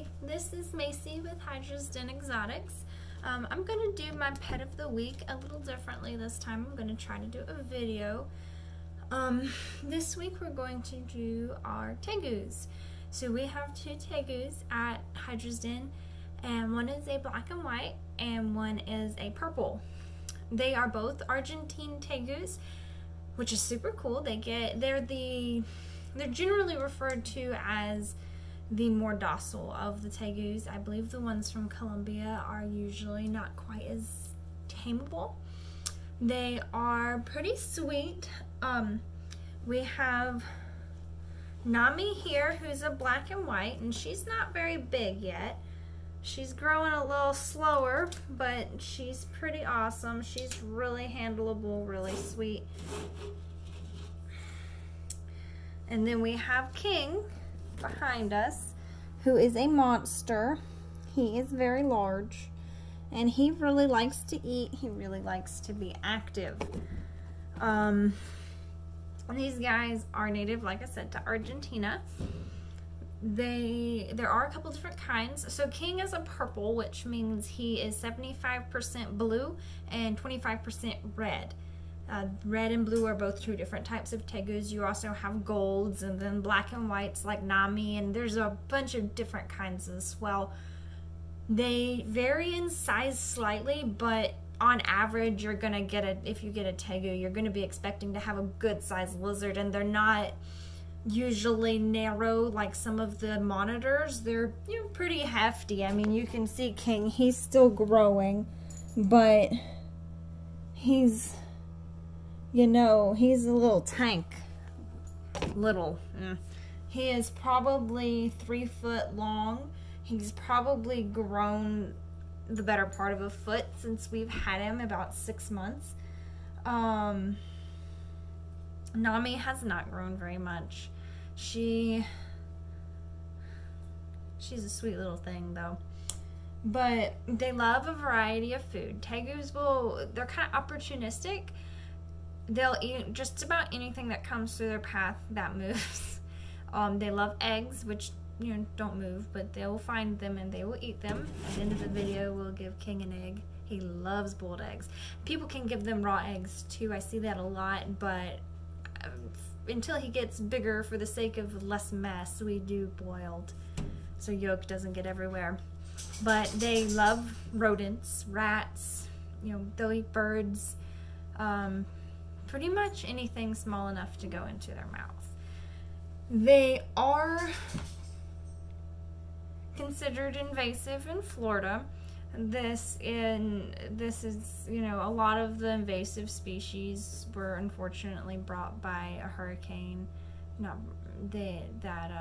Hey, this is Macy with Hydra's Den Exotics. I'm going to do my pet of the week a little differently this time. I'm going to try to do a video. This week we're going to do our tegus. So we have two tegus at Hydra's Den, and one is a black and white and one is a purple. They are both Argentine tegus, which is super cool. They're generally referred to as the more docile of the tegus. I believe the ones from Colombia are usually not quite as tameable. They are pretty sweet. We have Nami here, who's a black and white, and she's not very big yet. She's growing a little slower, but she's pretty awesome. She's really handleable, really sweet. And then we have King behind us, who is a monster. He is very large, and he really likes to eat. He really likes to be active. These guys are native, like I said, to Argentina. There are a couple different kinds. So King is a purple, which means he is 75% blue and 25% red. Red and blue are both two different types of tegus. You also have golds, and then black and whites like Nami, and there's a bunch of different kinds as well. They vary in size slightly, but on average, you're gonna get if you get a tegu, you're gonna be expecting to have a good sized lizard, and they're not usually narrow like some of the monitors. They're, you know, pretty hefty. I mean, you can see King, he's still growing, but he's, you know, he's a little tank. He is probably 3 foot long. He's probably grown the better part of a foot since we've had him, about 6 months. Nami has not grown very much. She's a sweet little thing though. But they love a variety of food. Tegus they're kind of opportunistic. They'll eat just about anything that comes through their path that moves. They love eggs, which, you know, don't move, but they'll find them and they will eat them. At the end of the video, we'll give King an egg. He loves boiled eggs. People can give them raw eggs too. I see that a lot, but until he gets bigger, for the sake of less mess, we do boiled, so yolk doesn't get everywhere. But they love rodents, rats, you know, they'll eat birds, pretty much anything small enough to go into their mouth. They are considered invasive in Florida. This is, you know, a lot of the invasive species were unfortunately brought by a hurricane that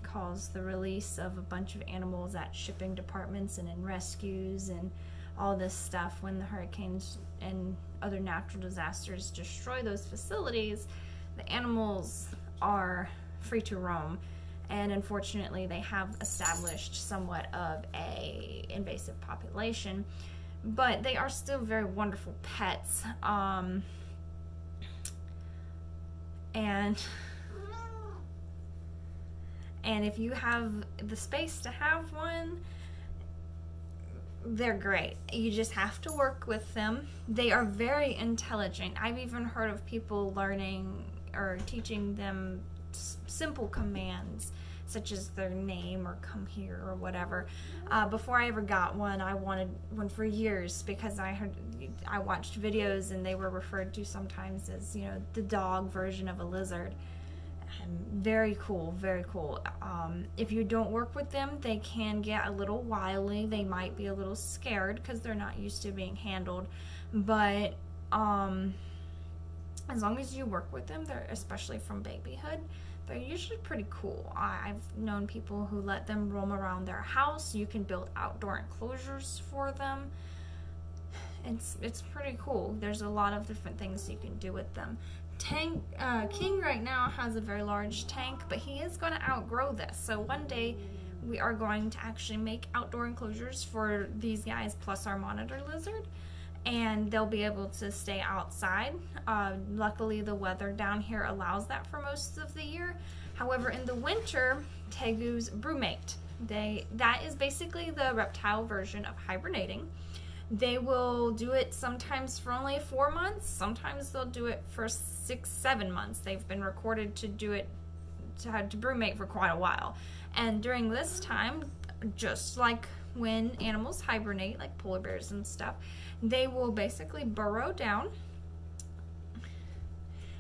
caused the release of a bunch of animals at shipping departments and in rescues and all this stuff. When the hurricanes and other natural disasters destroy those facilities, the animals are free to roam. And unfortunately, they have established somewhat of a invasive population, but they are still very wonderful pets. And if you have the space to have one, they're great. You just have to work with them. They are very intelligent. I've even heard of people learning or teaching them simple commands such as their name or come here or whatever. Before I ever got one, I wanted one for years because I watched videos and they were referred to sometimes as, you know, the dog version of a lizard. Very cool, very cool. If you don't work with them, they can get a little wily. They might be a little scared because they're not used to being handled, but as long as you work with them, they're, especially from babyhood, they're usually pretty cool. I've known people who let them roam around their house. You can build outdoor enclosures for them. It's pretty cool. There's a lot of different things you can do with them. King right now has a very large tank, but he is going to outgrow this. So one day we are going to actually make outdoor enclosures for these guys plus our monitor lizard, and they'll be able to stay outside. Luckily, the weather down here allows that for most of the year. However, in the winter, tegus brumate. That is basically the reptile version of hibernating. They will do it sometimes for only 4 months. Sometimes they'll do it for 6-7 months. They've been recorded to do it, to brumate for quite a while. And during this time, just like when animals hibernate, like polar bears and stuff, they will basically burrow down.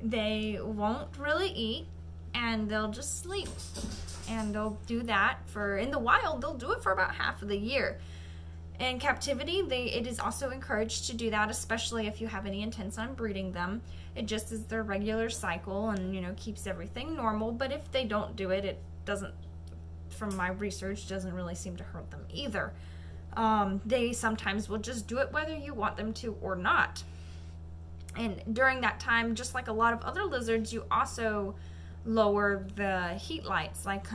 They won't really eat, and they'll just sleep. And they'll do that for, in the wild, they'll do it for about half of the year. In captivity, it is also encouraged to do that, especially if you have any intents on breeding them. It just is their regular cycle and, you know, keeps everything normal. But if they don't do it, it doesn't, from my research, doesn't really seem to hurt them either. They sometimes will just do it whether you want them to or not. And during that time, just like a lot of other lizards, you also lower the heat lights. Like,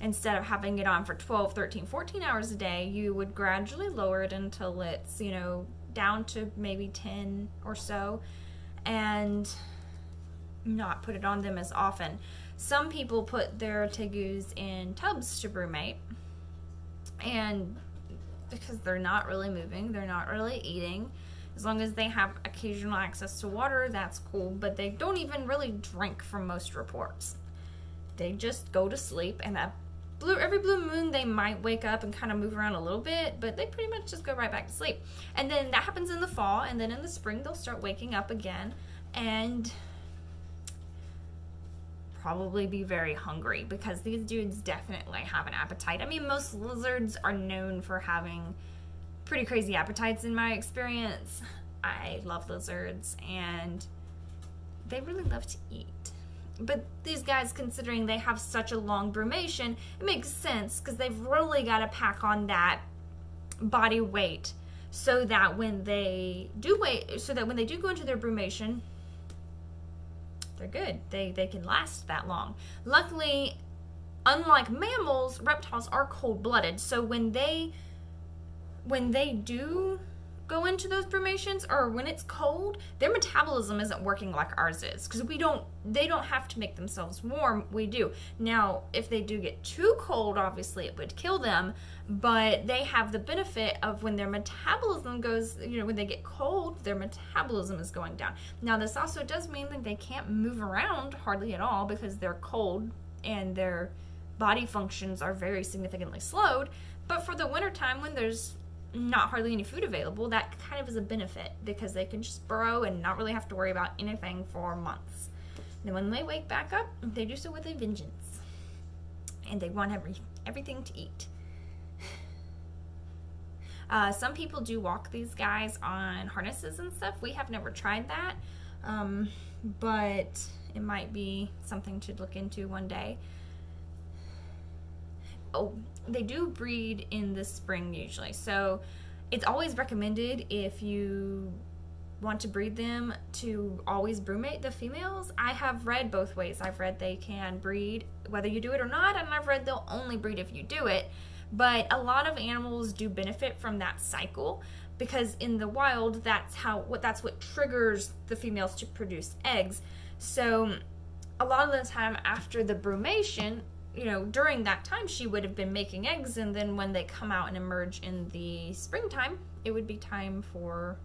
instead of having it on for 12, 13, 14 hours a day, you would gradually lower it until it's, you know, down to maybe 10 or so, and not put it on them as often. Some people put their tegus in tubs to brumate, and because they're not really moving, they're not really eating. As long as they have occasional access to water, that's cool, but they don't even really drink from most reports. They just go to sleep, and every blue moon they might wake up and kind of move around a little bit, but they pretty much just go right back to sleep. And then that happens in the fall, and then in the spring they'll start waking up again and probably be very hungry, because these dudes definitely have an appetite. I mean, most lizards are known for having pretty crazy appetites in my experience. I love lizards, and they really love to eat. But these guys, considering they have such a long brumation, it makes sense, because they've really got to pack on that body weight so that when they do go into their brumation, they're good. They can last that long. Luckily, unlike mammals, reptiles are cold-blooded, so when they do go into those brumations, or when it's cold, their metabolism isn't working like ours is, because they don't have to make themselves warm, we do. Now, if they do get too cold, obviously it would kill them, but they have the benefit of when their metabolism goes, you know, when they get cold, their metabolism is going down. Now, this also does mean that they can't move around hardly at all, because they're cold and their body functions are very significantly slowed. But for the wintertime, when there's not hardly any food available, that kind of is a benefit, because they can just burrow and not really have to worry about anything for months. And when they wake back up, they do so with a vengeance, and they want everything to eat. Some people do walk these guys on harnesses and stuff. We have never tried that, but it might be something to look into one day. Oh, they do breed in the spring usually, so it's always recommended, if you want to breed them, to always brumate the females. I have read both ways. I've read they can breed whether you do it or not, and I've read they'll only breed if you do it. But a lot of animals do benefit from that cycle, because in the wild, that's what triggers the females to produce eggs. So a lot of the time after the brumation, you know, during that time she would have been making eggs, and then when they come out and emerge in the springtime, it would be time for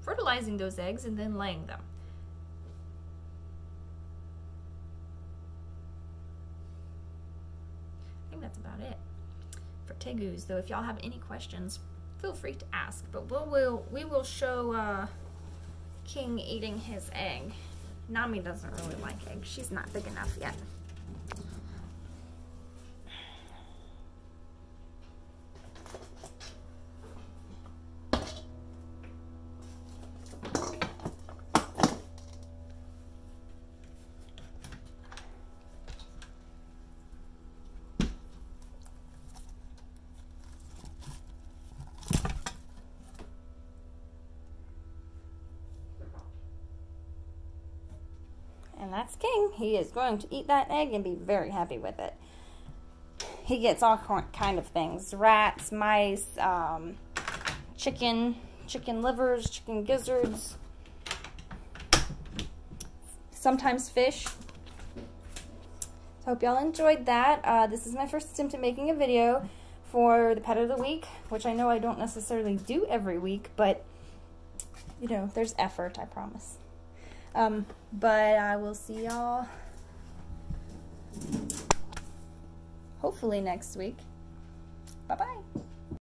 fertilizing those eggs and then laying them. I think that's about it for tegus, though. If y'all have any questions, feel free to ask. But we will show King eating his egg. Nami doesn't really like eggs. She's not big enough yet. And that's King. He is going to eat that egg and be very happy with it. He gets all kind of things. Rats, mice, chicken livers, chicken gizzards, sometimes fish. So I hope y'all enjoyed that. This is my first attempt at making a video for the pet of the week, which I know I don't necessarily do every week, but you know, there's effort, I promise. But I will see y'all hopefully next week. Bye-bye.